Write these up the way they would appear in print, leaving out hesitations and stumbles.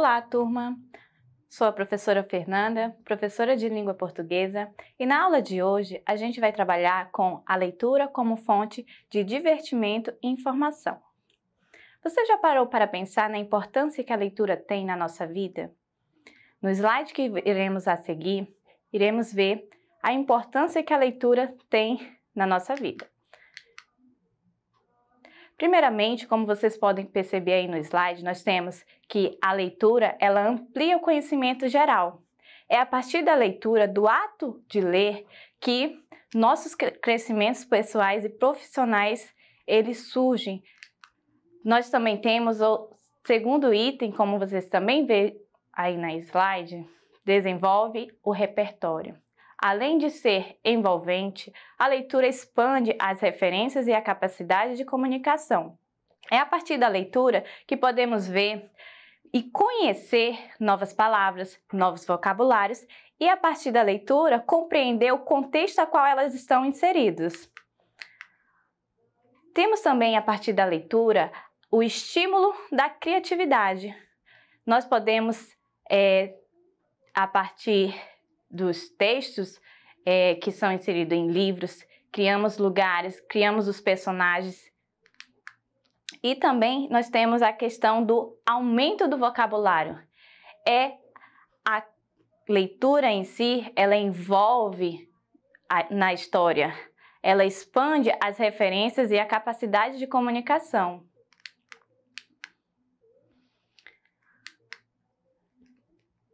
Olá, turma! Sou a professora Fernanda, professora de língua portuguesa, e na aula de hoje a gente vai trabalhar com a leitura como fonte de divertimento e informação. Você já parou para pensar na importância que a leitura tem na nossa vida? No slide que iremos a seguir, iremos ver a importância que a leitura tem na nossa vida. Primeiramente, como vocês podem perceber aí no slide, nós temos que a leitura, ela amplia o conhecimento geral. É a partir da leitura, do ato de ler, que nossos crescimentos pessoais e profissionais, eles surgem. Nós também temos o segundo item, como vocês também vê aí na slide, desenvolve o repertório. Além de ser envolvente, a leitura expande as referências e a capacidade de comunicação. É a partir da leitura que podemos ver e conhecer novas palavras, novos vocabulários e, a partir da leitura, compreender o contexto a qual elas estão inseridas. Temos também, a partir da leitura, o estímulo da criatividade. Nós podemos, a partir dos textos que são inseridos em livros, criamos lugares, criamos os personagens. E também nós temos a questão do aumento do vocabulário. A leitura em si, ela envolve na história, ela expande as referências e a capacidade de comunicação.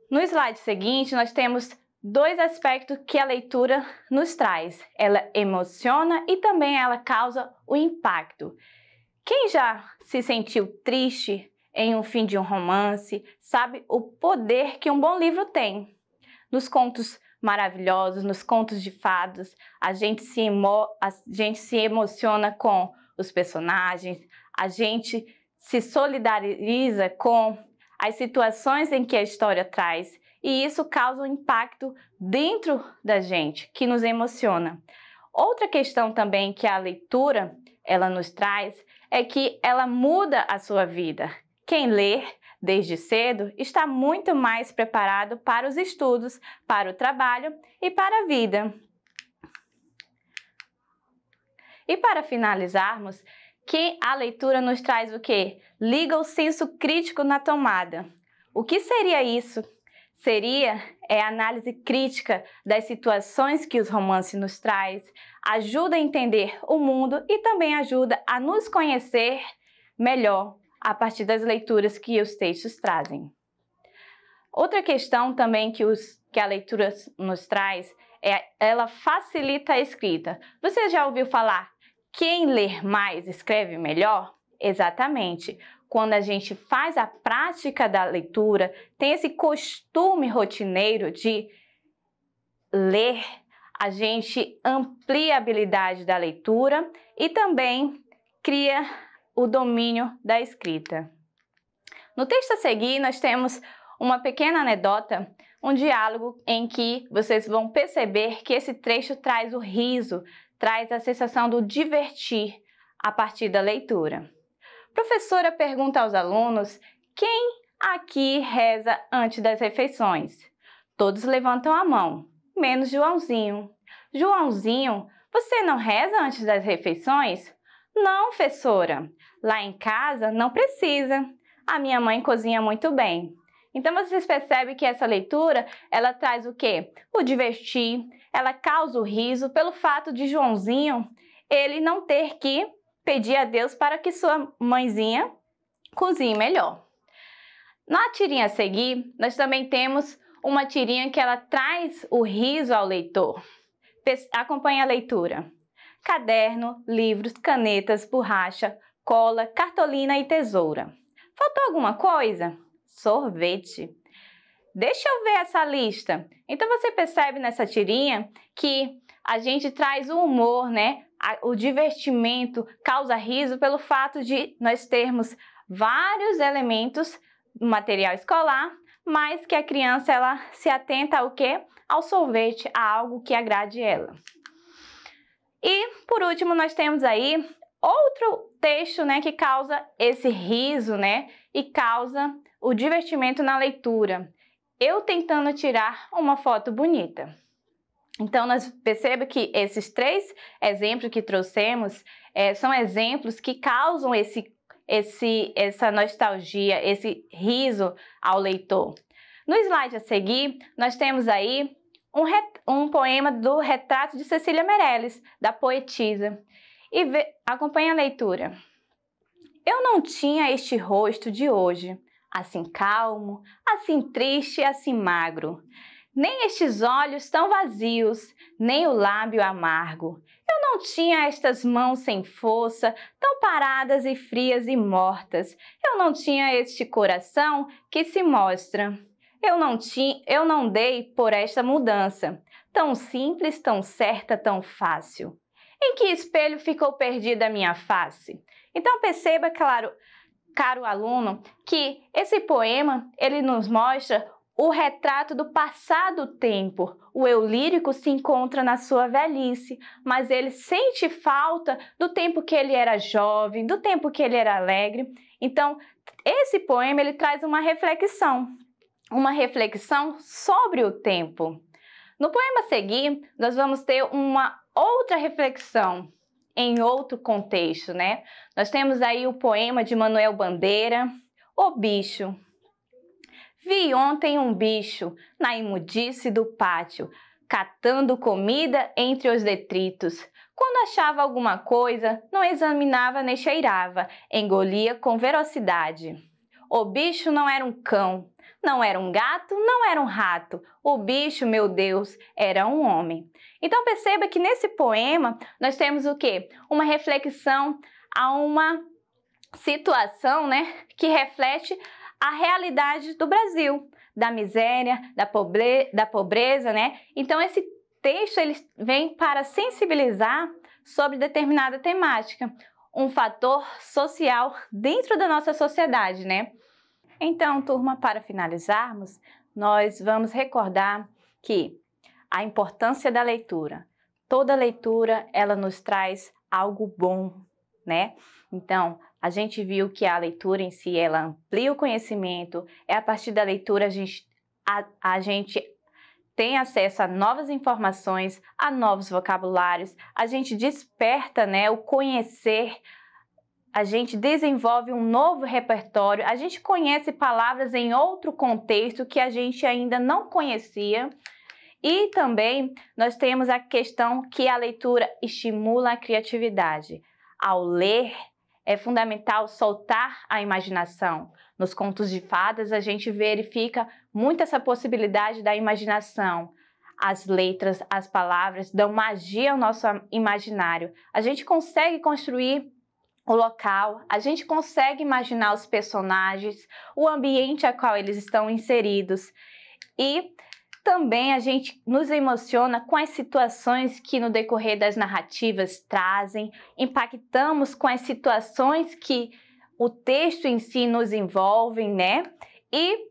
No slide seguinte, nós temos dois aspectos que a leitura nos traz. Ela emociona e também ela causa o impacto. Quem já se sentiu triste em um fim de um romance, sabe o poder que um bom livro tem. Nos contos maravilhosos, nos contos de fadas, a gente se emociona com os personagens, a gente se solidariza com as situações em que a história traz. E isso causa um impacto dentro da gente, que nos emociona. Outra questão também que a leitura ela nos traz é que ela muda a sua vida. Quem lê desde cedo está muito mais preparado para os estudos, para o trabalho e para a vida. E para finalizarmos, que a leitura nos traz o quê? Liga o senso crítico na tomada. O que seria isso? Seria a análise crítica das situações que os romances nos traz, ajuda a entender o mundo e também ajuda a nos conhecer melhor a partir das leituras que os textos trazem. Outra questão também que a leitura nos traz ela facilita a escrita. Você já ouviu falar quem ler mais escreve melhor? Exatamente. Quando a gente faz a prática da leitura, tem esse costume rotineiro de ler, a gente amplia a habilidade da leitura e também cria o domínio da escrita. No texto a seguir, nós temos uma pequena anedota, um diálogo em que vocês vão perceber que esse trecho traz o riso, traz a sensação do divertir a partir da leitura. Professora pergunta aos alunos quem aqui reza antes das refeições. Todos levantam a mão, menos Joãozinho. Joãozinho, você não reza antes das refeições? Não, professora. Lá em casa não precisa. A minha mãe cozinha muito bem. Então vocês percebem que essa leitura, ela traz o quê? O divertir, ela causa o riso pelo fato de Joãozinho, ele não ter que pedir a Deus para que sua mãezinha cozinhe melhor. Na tirinha a seguir, nós também temos uma tirinha que ela traz o riso ao leitor. Acompanhe a leitura. Caderno, livros, canetas, borracha, cola, cartolina e tesoura. Faltou alguma coisa? Sorvete. Deixa eu ver essa lista. Então você percebe nessa tirinha que a gente traz o humor, né? O divertimento causa riso pelo fato de nós termos vários elementos do material escolar, mas que a criança ela se atenta ao quê? Ao sorvete, a algo que agrade ela. E por último nós temos aí outro texto, né, que causa esse riso, né, e causa o divertimento na leitura. Eu tentando tirar uma foto bonita. Então, nós percebemos que esses 3 exemplos que trouxemos são exemplos que causam essa nostalgia, esse riso ao leitor. No slide a seguir, nós temos aí um poema do Retrato de Cecília Meirelles, da poetisa. E acompanhe a leitura. Eu não tinha este rosto de hoje, assim calmo, assim triste, assim magro. Nem estes olhos tão vazios, nem o lábio amargo. Eu não tinha estas mãos sem força, tão paradas e frias e mortas. Eu não tinha este coração que se mostra. Eu não dei por esta mudança, tão simples, tão certa, tão fácil. Em que espelho ficou perdida a minha face? Então perceba, claro, caro aluno, que esse poema ele nos mostra o retrato do passado tempo. O eu lírico se encontra na sua velhice, mas ele sente falta do tempo que ele era jovem, do tempo que ele era alegre. Então, esse poema ele traz uma reflexão sobre o tempo. No poema a seguir, nós vamos ter uma outra reflexão em outro contexto, né? Nós temos aí o poema de Manuel Bandeira, O Bicho. Vi ontem um bicho na imundice do pátio, catando comida entre os detritos. Quando achava alguma coisa, não examinava nem cheirava, engolia com velocidade. O bicho não era um cão, não era um gato, não era um rato. O bicho, meu Deus, era um homem. Então perceba que nesse poema nós temos o quê? Uma reflexão a uma situação, né, que reflete a realidade do Brasil, da miséria, da pobreza, né? Então esse texto ele vem para sensibilizar sobre determinada temática, um fator social dentro da nossa sociedade, né? Então, turma, para finalizarmos, nós vamos recordar que a importância da leitura. Toda leitura, ela nos traz algo bom, né? Então, a gente viu que a leitura em si, ela amplia o conhecimento, a partir da leitura a gente tem acesso a novas informações, a novos vocabulários, a gente desperta, né, o conhecer, a gente desenvolve um novo repertório, a gente conhece palavras em outro contexto que a gente ainda não conhecia. E também nós temos a questão que a leitura estimula a criatividade. Ao ler, é fundamental soltar a imaginação. Nos contos de fadas, a gente verifica muito essa possibilidade da imaginação. As letras, as palavras dão magia ao nosso imaginário. A gente consegue construir o local, a gente consegue imaginar os personagens, o ambiente a qual eles estão inseridos. E também a gente nos emociona com as situações que no decorrer das narrativas trazem, impactamos com as situações que o texto em si nos envolve, né? E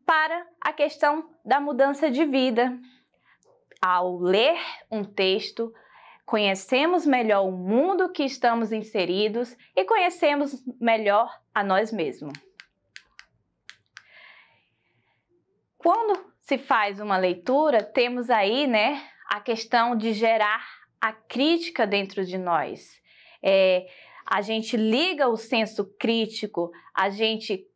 para a questão da mudança de vida. Ao ler um texto, conhecemos melhor o mundo que estamos inseridos e conhecemos melhor a nós mesmos. Quando se faz uma leitura, temos aí, né, a questão de gerar a crítica dentro de nós. A gente liga o senso crítico, a gente,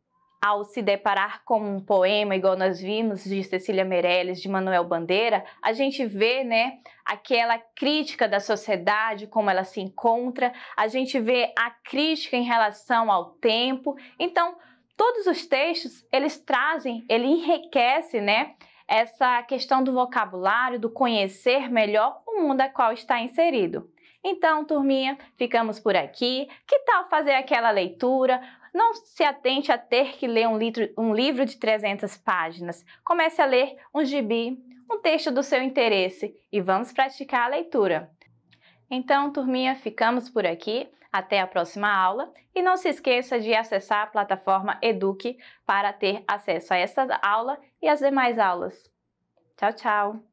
ao se deparar com um poema, igual nós vimos, de Cecília Meirelles, de Manuel Bandeira, a gente vê, né, aquela crítica da sociedade, como ela se encontra, a gente vê a crítica em relação ao tempo. Então, todos os textos, eles trazem, ele enriquece, né, essa questão do vocabulário, do conhecer melhor o mundo a qual está inserido. Então, turminha, ficamos por aqui. Que tal fazer aquela leitura? Não se atente a ter que ler um livro de 300 páginas. Comece a ler um gibi, um texto do seu interesse e vamos praticar a leitura. Então, turminha, ficamos por aqui. Até a próxima aula e não se esqueça de acessar a plataforma Eduque para ter acesso a essa aula e as demais aulas. Tchau, tchau!